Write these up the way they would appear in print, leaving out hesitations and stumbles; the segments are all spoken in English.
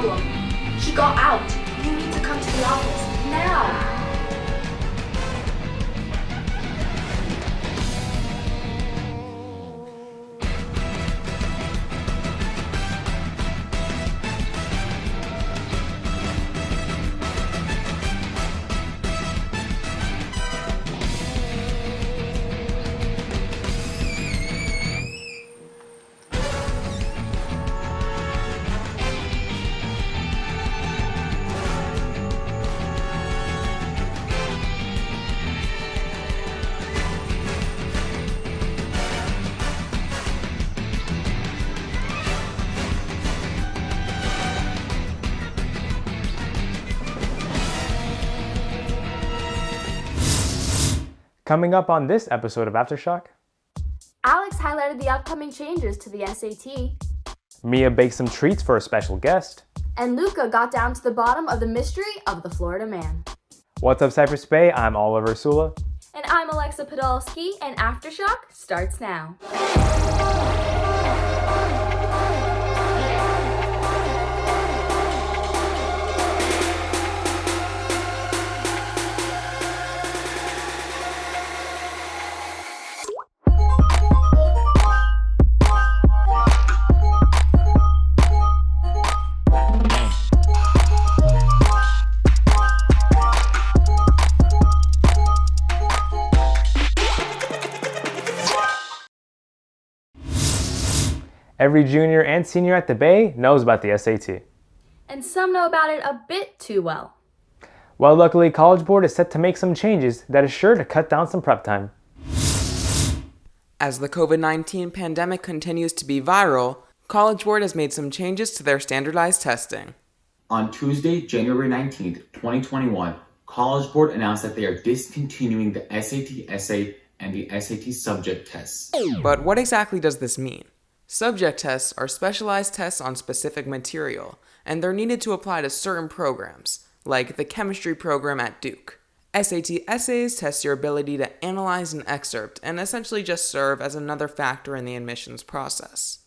problem? She got out. You need to come to the office now. Coming up on this episode of Aftershock, Alex highlighted the upcoming changes to the SAT. Mia baked some treats for a special guest. And Luca got down to the bottom of the mystery of the Florida man. What's up, Cypress Bay? I'm Oliver Sula. And I'm Alexa Podolsky, and Aftershock starts now. Every junior and senior at the Bay knows about the SAT. And some know about it a bit too well. Well, luckily, College Board is set to make some changes that is sure to cut down some prep time. As the COVID-19 pandemic continues to be viral, College Board has made some changes to their standardized testing. On Tuesday, January 19th, 2021, College Board announced that they are discontinuing the SAT essay and the SAT subject tests. But what exactly does this mean? Subject tests are specialized tests on specific material, and they're needed to apply to certain programs, like the chemistry program at Duke. SAT essays test your ability to analyze an excerpt and essentially just serve as another factor in the admissions process.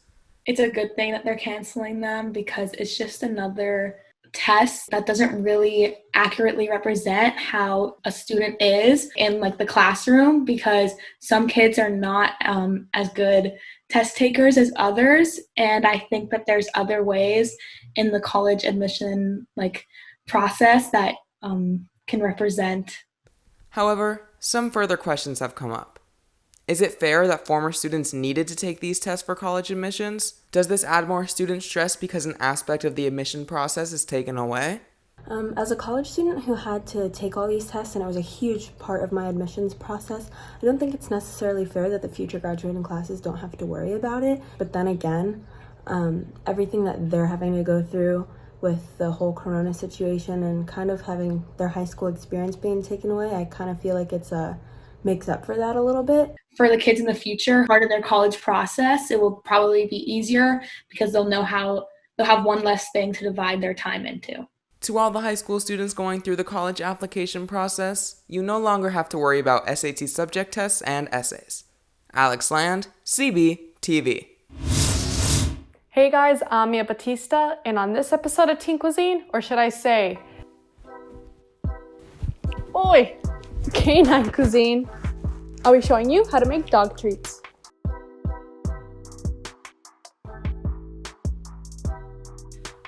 It's a good thing that they're canceling them because it's just another test that doesn't really accurately represent how a student is in the classroom, because some kids are not as good test takers as others, and I think that there's other ways in the college admission process that can represent. However, some further questions have come up. Is it fair that former students needed to take these tests for college admissions? Does this add more student stress because an aspect of the admission process is taken away? As a college student who had to take all these tests, and it was a huge part of my admissions process, I don't think it's necessarily fair that the future graduating classes don't have to worry about it. But then again, everything that they're having to go through with the whole corona situation and kind of having their high school experience being taken away, I kind of feel like it's makes up for that a little bit. For the kids in the future, part of their college process, it will probably be easier because they'll have one less thing to divide their time into. To all the high school students going through the college application process, you no longer have to worry about SAT subject tests and essays. Alex Land, CBTV. Hey guys, I'm Mia Batista, and on this episode of Teen Cuisine, or should I say, Oi, Canine Cuisine, I'll be showing you how to make dog treats.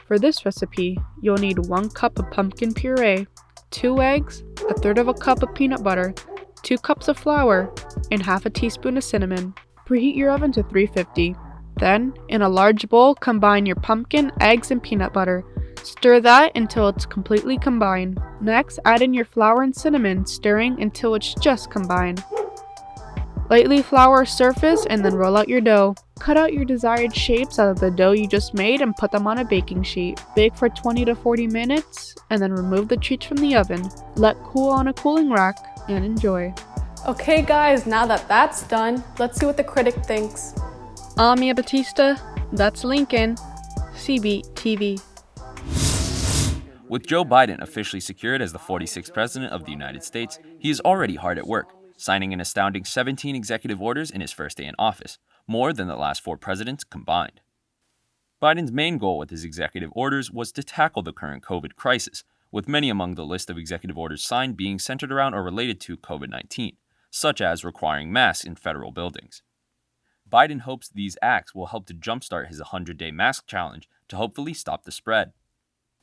For this recipe, you'll need 1 cup of pumpkin puree, 2 eggs, 1/3 cup of peanut butter, 2 cups of flour, and half a teaspoon of cinnamon. Preheat your oven to 350. Then, in a large bowl, combine your pumpkin, eggs, and peanut butter. Stir that until it's completely combined. Next, add in your flour and cinnamon, stirring until it's just combined. Lightly flour a surface and then roll out your dough. Cut out your desired shapes out of the dough you just made and put them on a baking sheet. Bake for 20 to 40 minutes and then remove the treats from the oven. Let cool on a cooling rack and enjoy. Okay guys, now that that's done, let's see what the critic thinks. I'm Mia Batista, that's Lincoln, CBTV. With Joe Biden officially secured as the 46th president of the United States, he is already hard at work, signing an astounding 17 executive orders in his first day in office, more than the last 4 presidents combined. Biden's main goal with his executive orders was to tackle the current COVID crisis, with many among the list of executive orders signed being centered around or related to COVID-19, such as requiring masks in federal buildings. Biden hopes these acts will help to jumpstart his 100-day mask challenge to hopefully stop the spread.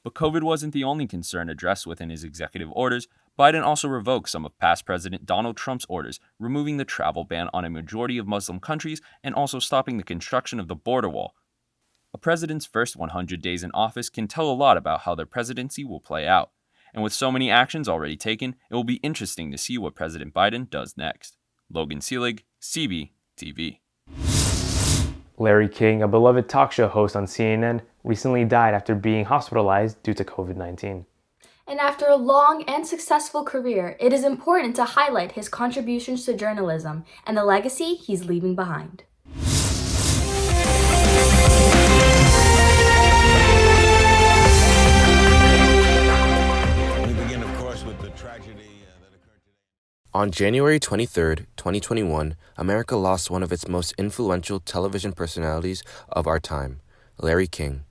But COVID wasn't the only concern addressed within his executive orders. Biden also revoked some of past President Donald Trump's orders, removing the travel ban on a majority of Muslim countries and also stopping the construction of the border wall. A president's first 100 days in office can tell a lot about how their presidency will play out. And with so many actions already taken, it will be interesting to see what President Biden does next. Logan Seelig, CBTV. Larry King, a beloved talk show host on CNN, recently died after being hospitalized due to COVID-19. And after a long and successful career, it is important to highlight his contributions to journalism and the legacy he's leaving behind. We begin, of course, with the tragedy that occurred today. On January 23, 2021, America lost one of its most influential television personalities of our time, Larry King.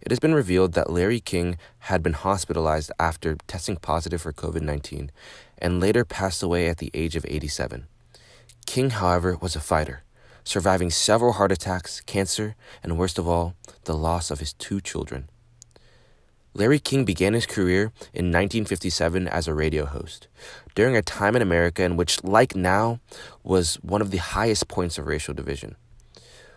It has been revealed that Larry King had been hospitalized after testing positive for COVID-19 and later passed away at the age of 87. King, however, was a fighter, surviving several heart attacks, cancer, and worst of all, the loss of his 2 children. Larry King began his career in 1957 as a radio host, during a time in America in which, like now, was one of the highest points of racial division.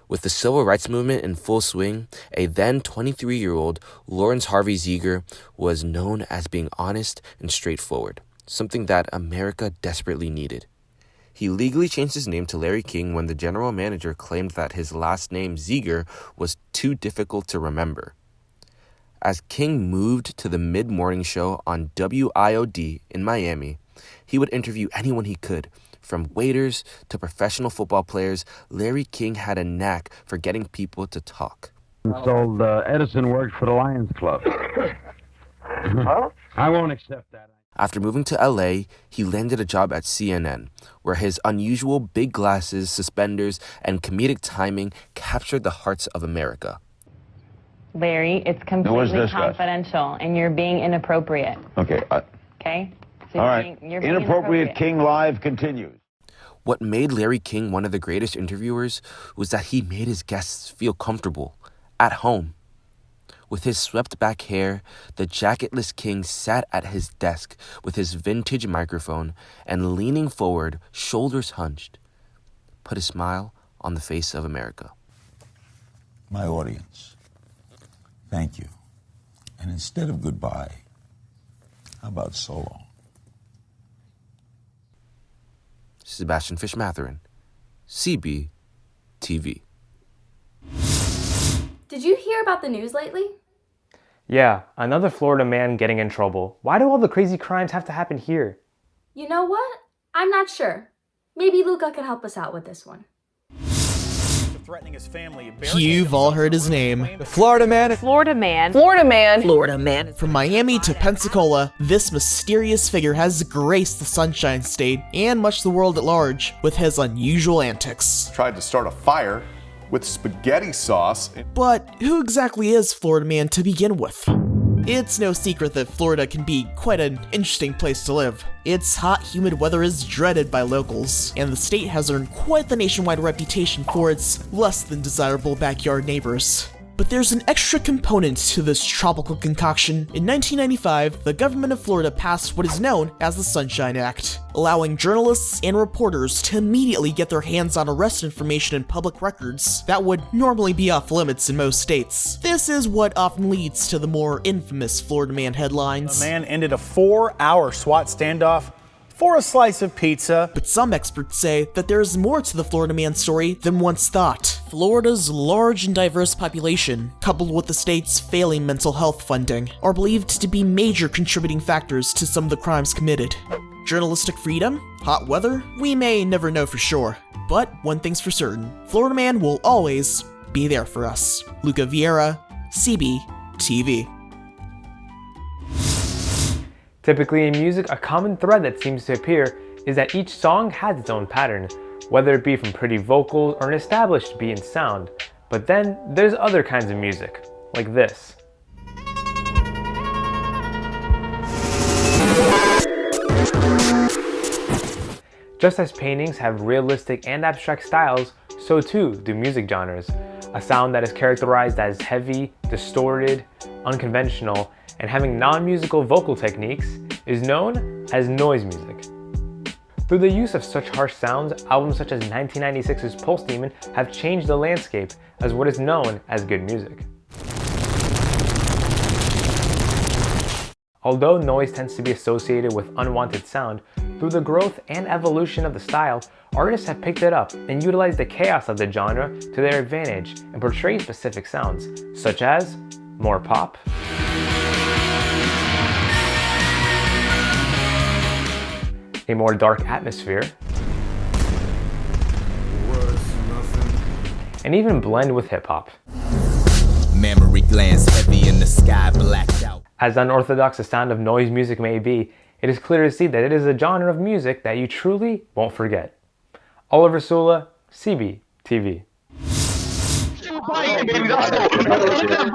With the civil rights movement in full swing, a then 23-year-old Lawrence Harvey Zeger was known as being honest and straightforward, something that America desperately needed. He legally changed his name to Larry King when the general manager claimed that his last name, Zeger, was too difficult to remember. As King moved to the mid-morning show on WIOD in Miami, he would interview anyone he could. From waiters to professional football players, Larry King had a knack for getting people to talk. Sold Edison worked for the Lions Club. Huh? I won't accept that. After moving to LA, he landed a job at CNN, where his unusual big glasses, suspenders, and comedic timing captured the hearts of America. Larry, it's completely confidential, and you're being inappropriate. Okay. Okay? So All right. You're being Inappropriate King Live continues. What made Larry King one of the greatest interviewers was that he made his guests feel comfortable, at home. With his swept-back hair, the jacketless King sat at his desk with his vintage microphone and, leaning forward, shoulders hunched, put a smile on the face of America. My audience, thank you. And instead of goodbye, how about so long? Sebastian Fish-Matherin, CBTV. Did you hear about the news lately? Yeah, another Florida man getting in trouble. Why do all the crazy crimes have to happen here? You know what? I'm not sure. Maybe Luca can help us out with this one. Threatening his family. You've all heard his name. The Florida man. Florida man. Florida man. Florida man. From Miami to Pensacola, this mysterious figure has graced the Sunshine State and much the world at large with his unusual antics. Tried to start a fire with spaghetti sauce. But who exactly is Florida man to begin with? It's no secret that Florida can be quite an interesting place to live. Its hot, humid weather is dreaded by locals, and the state has earned quite the nationwide reputation for its less than desirable backyard neighbors. But there's an extra component to this tropical concoction. In 1995, the government of Florida passed what is known as the Sunshine Act, allowing journalists and reporters to immediately get their hands on arrest information and public records that would normally be off limits in most states. This is what often leads to the more infamous Florida man headlines. A man ended a 4-hour SWAT standoff for a slice of pizza. But some experts say that there is more to the Florida man story than once thought. Florida's large and diverse population, coupled with the state's failing mental health funding, are believed to be major contributing factors to some of the crimes committed. Journalistic freedom? Hot weather? We may never know for sure. But one thing's for certain, Florida man will always be there for us. Luca Vieira, CBTV. Typically in music, a common thread that seems to appear is that each song has its own pattern, whether it be from pretty vocals or an established beat and sound. But then there's other kinds of music, like this. Just as paintings have realistic and abstract styles, so too do music genres. A sound that is characterized as heavy, distorted, unconventional, and having non-musical vocal techniques is known as noise music. Through the use of such harsh sounds, albums such as 1996's Pulse Demon have changed the landscape as what is known as good music. Although noise tends to be associated with unwanted sound, through the growth and evolution of the style, artists have picked it up and utilized the chaos of the genre to their advantage and portray specific sounds, such as more pop, a more dark atmosphere, and even blend with hip-hop. Mammary glands heavy in the sky, blacked out. As unorthodox the sound of noise music may be, it is clear to see that it is a genre of music that you truly won't forget. Oliver Sula, CBTV.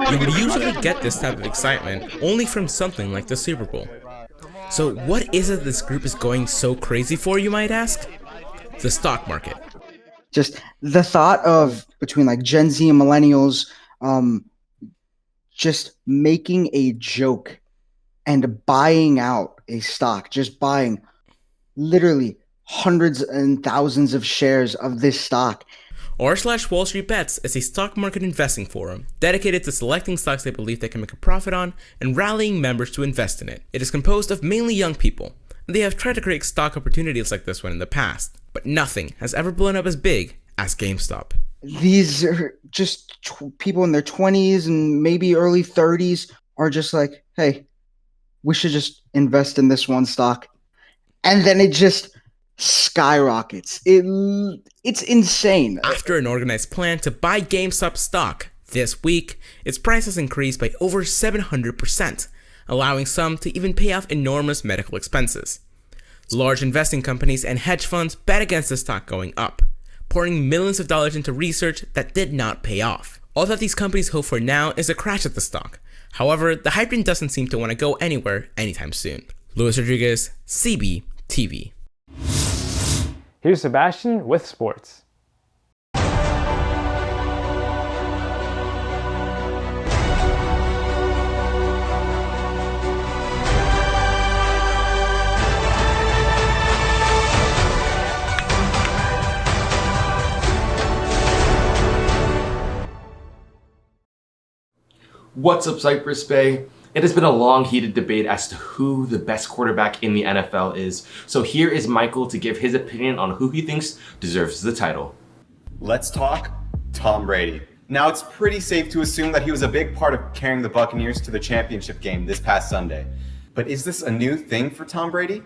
You would usually get this type of excitement only from something like the Super Bowl. So what is it this group is going so crazy for, you might ask? The stock market. Just the thought of between like Gen Z and millennials, just making a joke and buying out a stock, just buying literally hundreds and thousands of shares of this stock. r/Wall Street Bets is a stock market investing forum dedicated to selecting stocks they believe they can make a profit on and rallying members to invest in it. It is composed of mainly young people, and they have tried to create stock opportunities like this one in the past, but nothing has ever blown up as big as GameStop. These are just people in their 20s and maybe early 30s are just like, hey, we should just invest in this one stock. And then it just skyrockets. It's insane. After an organized plan to buy GameStop stock this week, its price has increased by over 700%, allowing some to even pay off enormous medical expenses. Large investing companies and hedge funds bet against the stock going up, pouring millions of dollars into research that did not pay off. All that these companies hope for now is a crash at the stock. However, the hype train doesn't seem to want to go anywhere anytime soon. Luis Rodriguez, CBTV. Here's Sebastian with sports. What's up, Cypress Bay? It has been a long, heated debate as to who the best quarterback in the NFL is. So here is Michael to give his opinion on who he thinks deserves the title. Let's talk Tom Brady. Now, it's pretty safe to assume that he was a big part of carrying the Buccaneers to the championship game this past Sunday. But is this a new thing for Tom Brady?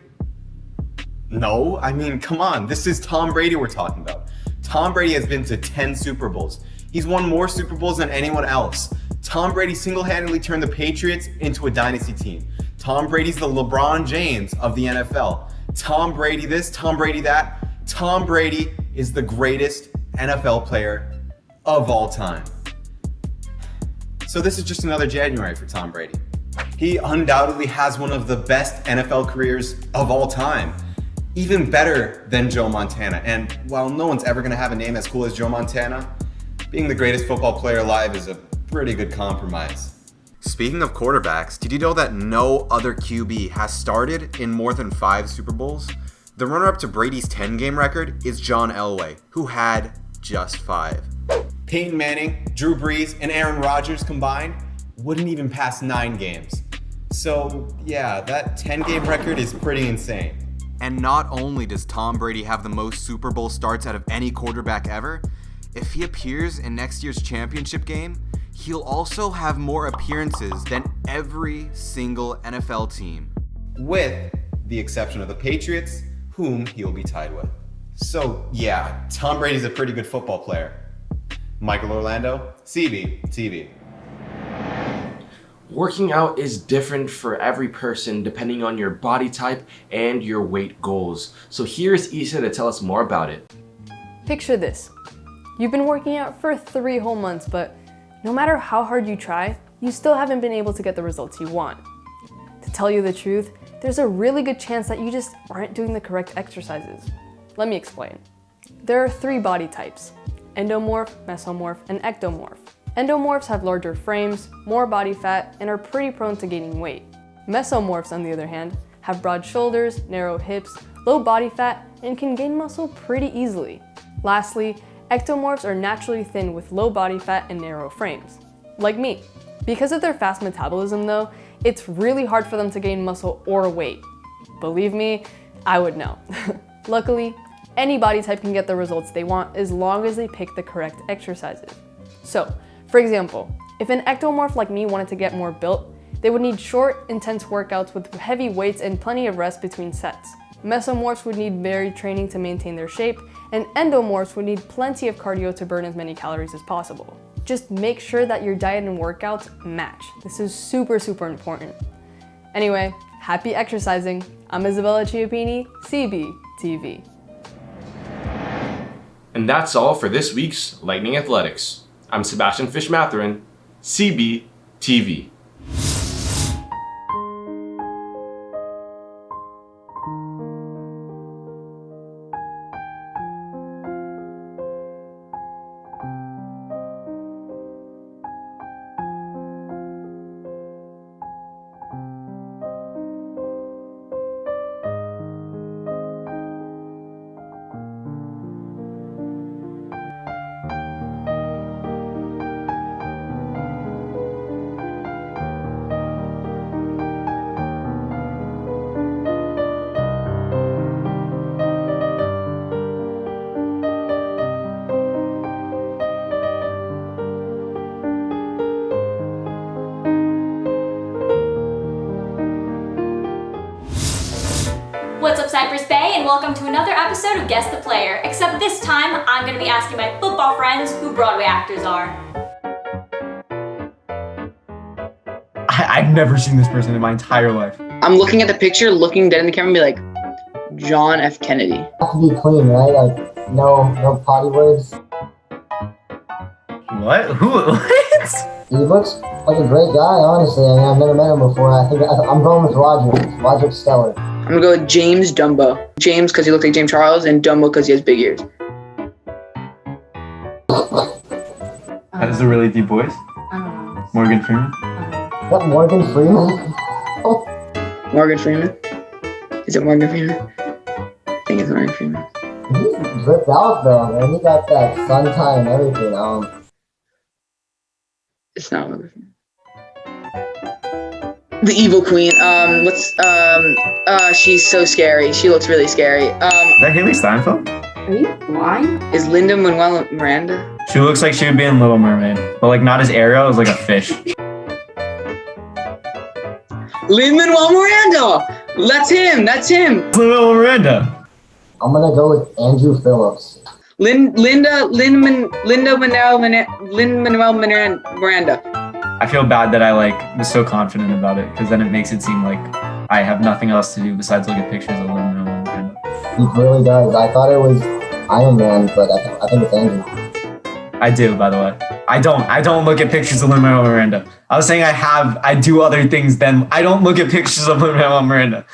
No, I mean, come on, this is Tom Brady we're talking about. Tom Brady has been to 10 Super Bowls. He's won more Super Bowls than anyone else. Tom Brady single-handedly turned the Patriots into a dynasty team. Tom Brady's the LeBron James of the NFL. Tom Brady this, Tom Brady that. Tom Brady is the greatest NFL player of all time. So this is just another January for Tom Brady. He undoubtedly has one of the best NFL careers of all time. Even better than Joe Montana. And while no one's ever gonna have a name as cool as Joe Montana, being the greatest football player alive is a pretty good compromise. Speaking of quarterbacks, did you know that no other QB has started in more than 5 Super Bowls? The runner-up to Brady's 10-game record is John Elway, who had just 5. Peyton Manning, Drew Brees, and Aaron Rodgers combined wouldn't even pass 9 games. So yeah, that 10-game record is pretty insane. And not only does Tom Brady have the most Super Bowl starts out of any quarterback ever, if he appears in next year's championship game, he'll also have more appearances than every single NFL team. With the exception of the Patriots, whom he'll be tied with. So yeah, Tom Brady's a pretty good football player. Michael Orlando, CBTV. Working out is different for every person depending on your body type and your weight goals. So here's Issa to tell us more about it. Picture this. You've been working out for 3 whole months, but no matter how hard you try, you still haven't been able to get the results you want. To tell you the truth, there's a really good chance that you just aren't doing the correct exercises. Let me explain. There are 3 body types: endomorph, mesomorph, and ectomorph. Endomorphs have larger frames, more body fat, and are pretty prone to gaining weight. Mesomorphs, on the other hand, have broad shoulders, narrow hips, low body fat, and can gain muscle pretty easily. Lastly, ectomorphs are naturally thin with low body fat and narrow frames, like me. Because of their fast metabolism though, it's really hard for them to gain muscle or weight. Believe me, I would know. Luckily, any body type can get the results they want as long as they pick the correct exercises. So, for example, if an ectomorph like me wanted to get more built, they would need short, intense workouts with heavy weights and plenty of rest between sets. Mesomorphs would need varied training to maintain their shape, and endomorphs would need plenty of cardio to burn as many calories as possible. Just make sure that your diet and workouts match. This is super, super important. Anyway, happy exercising. I'm Isabella Chiappini, CBTV. And that's all for this week's Lightning Athletics. I'm Sebastian Fish-Matherin, CBTV. What's up, Cypress Bay, and welcome to another episode of Guess the Player. Except this time, I'm going to be asking my football friends who Broadway actors are. I've never seen this person in my entire life. I'm looking at the picture, looking dead in the camera, and be like, John F. Kennedy. Have to be clean, right? Like, no potty words. What? What? He looks like a great guy, honestly. I mean, I've never met him before. I'm going with Roger Stellar. I'm gonna go with James Dumbo. James because he looks like James Charles, and Dumbo because he has big ears. That is a really deep voice. Morgan Freeman. Is that Morgan Freeman? Morgan Freeman? Is it Morgan Freeman? I think it's Morgan Freeman. He's dripped out though, man. He got that sun tie and everything. It's not Morgan Freeman. The Evil Queen. She's so scary. She looks really scary. Is that Haley Steinfeld? Are you blind? Is Linda Manuel Miranda? She looks like she would be in Little Mermaid, but like not as Ariel, as like a fish. Lin-Manuel Miranda! That's him! Lin-Manuel Miranda. I'm gonna go with Andrew Phillips. Lin-Manuel Miranda. I feel bad that I was so confident about it, because then it makes it seem like I have nothing else to do besides look at pictures of Lin-Manuel Miranda. He really does. I thought it was Iron Man, but I think it's Andrew. I do, by the way. I don't look at pictures of Lin-Manuel Miranda. I was saying I do other things than I don't look at pictures of Lin-Manuel Miranda.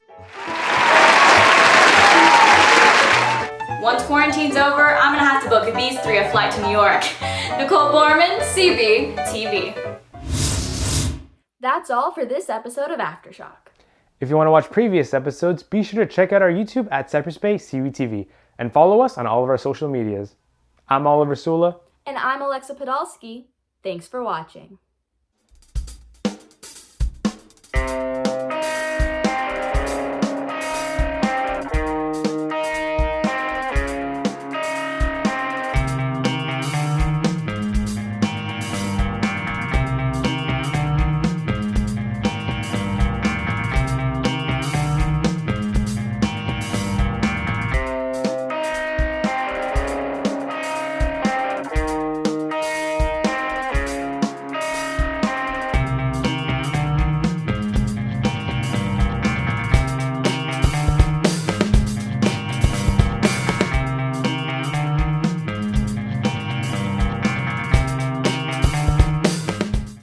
Once quarantine's over, I'm gonna have to book these 3 a flight to New York. Nicole Borman, CBTV. That's all for this episode of Aftershock. If you want to watch previous episodes, be sure to check out our YouTube at Cypress Bay CBTV and follow us on all of our social medias. I'm Oliver Sula. And I'm Alexa Podolsky. Thanks for watching.